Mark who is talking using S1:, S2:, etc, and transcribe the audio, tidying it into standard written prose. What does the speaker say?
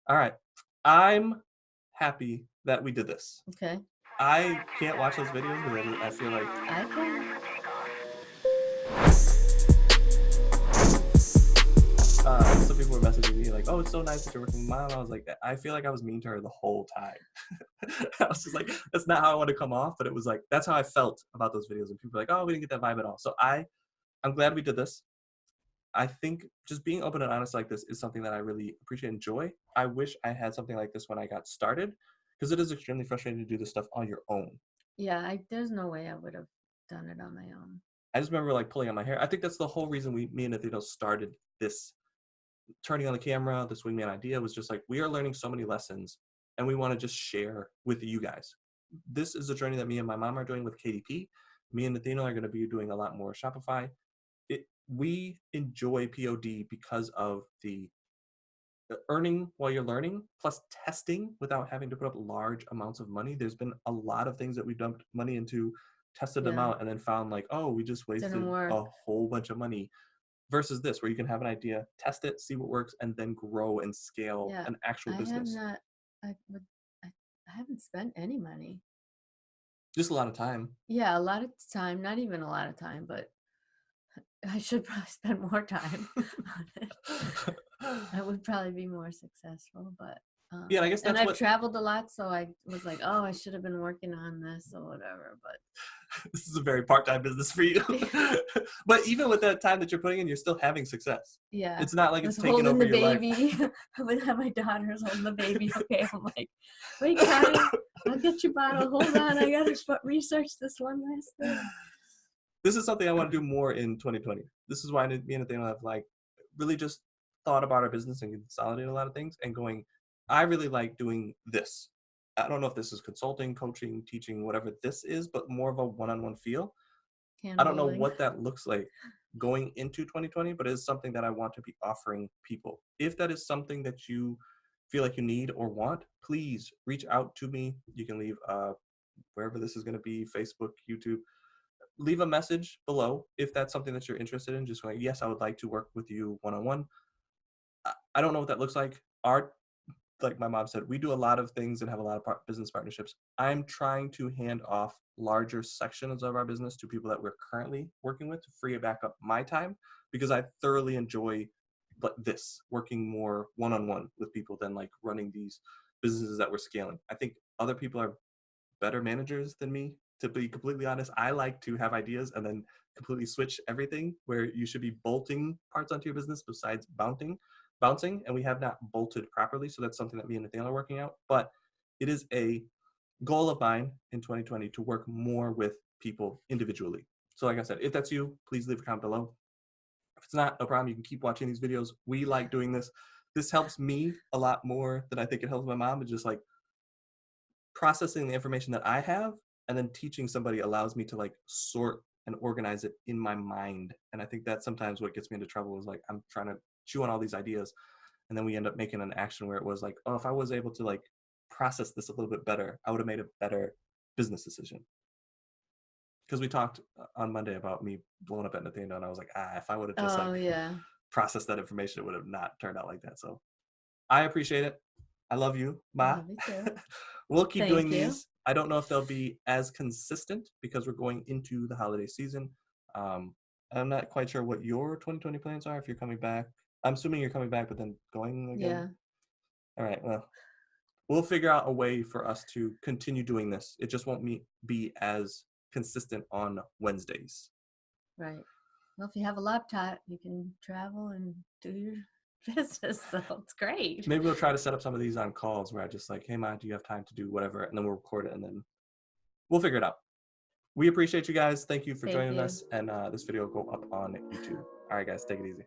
S1: All right. I'm happy that we did this.
S2: Okay.
S1: I can't watch those videos because I feel like
S2: I can.
S1: some people were messaging me like, "Oh, it's so nice that you're working with mom." I was like, I feel like I was mean to her the whole time. I was just like, that's not how I want to come off, but it was like that's how I felt about those videos. And people were like, "Oh, we didn't get that vibe at all." So I'm glad we did this. I think just being open and honest like this is something that I really appreciate and enjoy. I wish I had something like this when I got started because it is extremely frustrating to do this stuff on your own.
S2: Yeah, there's no way I would have done it on my own.
S1: I just remember like pulling out my hair. I think that's the whole reason me and Athena started this turning on the camera, this wingman idea was just like, we are learning so many lessons and we want to just share with you guys. This is a journey that me and my mom are doing with KDP. Me and Athena are going to be doing a lot more Shopify. We enjoy POD because of the earning while you're learning, plus testing without having to put up large amounts of money. There's been a lot of things that we've dumped money into, tested them
S2: Yeah,
S1: out, and then found like, oh, we just
S2: didn't
S1: wasted
S2: work.
S1: a whole bunch of money. Versus this, where you can have an idea, test it, see what works, and then grow and scale
S2: Yeah,
S1: an actual
S2: I have
S1: business.
S2: not. I would. I haven't spent any money.
S1: Just a lot of time.
S2: Yeah, a lot of time. Not even a lot of time, but I should probably spend more time on it. I would probably be more successful, but
S1: Yeah, and I guess
S2: and
S1: that's
S2: I've
S1: what
S2: traveled a lot, so I was like, oh, I should have been working on this or whatever.
S1: this is a very part-time business for you.
S2: But
S1: But even with that time that you're putting in, you're still having success.
S2: yeah,
S1: It's not like
S2: I was
S1: it's taking
S2: holding
S1: over
S2: the
S1: your life.
S2: baby. I would have my daughters holding the baby. Okay, I'm like, wait, Connie, I'll get your bottle. Hold on, I gotta research this one last thing.
S1: This is something I want to do more in 2020. This is why me and Nathaniel have like really just thought about our business and consolidated a lot of things and going, I really like doing this. I don't know if this is consulting, coaching, teaching, whatever this is, but more of a one-on-one feel. I
S2: Hand
S1: don't know
S2: holding.
S1: what that looks like going into 2020, but it is something that I want to be offering people. If that is something that you feel like you need or want, please reach out to me. You can leave wherever this is going to be, Facebook, YouTube, leave a message below if that's something that you're interested in. Just going, yes, I would like to work with you one on one. I don't know what that looks like. Our like my mom said, we do a lot of things and have a lot of business partnerships. I'm trying to hand off larger sections of our business to people that we're currently working with to free it back up my time because I thoroughly enjoy this working more one on one with people than like running these businesses that we're scaling. I think other people are better managers than me. To be completely honest, I like to have ideas and then completely switch everything where you should be bolting parts onto your business besides bouncing, and we have not bolted properly. So that's something that me and Nathaniel are working out. But it is a goal of mine in 2020 to work more with people individually. So like I said, if that's you, please leave a comment below. If it's not, no problem. You can keep watching these videos. We like doing this. This helps me a lot more than I think it helps my mom. It's just like processing the information that I have and then teaching somebody allows me to like sort and organize it in my mind. And I think that's sometimes what gets me into trouble is like I'm trying to chew on all these ideas and then we end up making an action where it was like, oh, if I was able to like process this a little bit better, I would have made a better business decision. Because we talked on Monday about me blowing up at Nathaniel and I was like, if I would have just
S2: Oh
S1: like
S2: yeah.
S1: processed that information, it would have not turned out like that. So I appreciate it. I love you,
S2: I
S1: Ma.
S2: love you too.
S1: We'll keep doing
S2: Thank you.
S1: these. I don't know if they'll be as consistent because we're going into the holiday season. Um, I'm not quite sure what your 2020 plans are if you're coming back. I'm assuming you're coming back, but then going again.
S2: Yeah.
S1: All right. Well, we'll figure out a way for us to continue doing this. It just won't be as consistent on Wednesdays.
S2: Right. Well, if you have a laptop, you can travel and do your business. So it's great.
S1: Maybe we'll try to set up some of these on calls where I just like, hey, man, do you have time to do whatever? And then we'll record it and then we'll figure it out. We appreciate you guys. Thank you for
S2: Thank
S1: joining
S2: you.
S1: us. And this video will go up on YouTube. All right, guys, take it easy.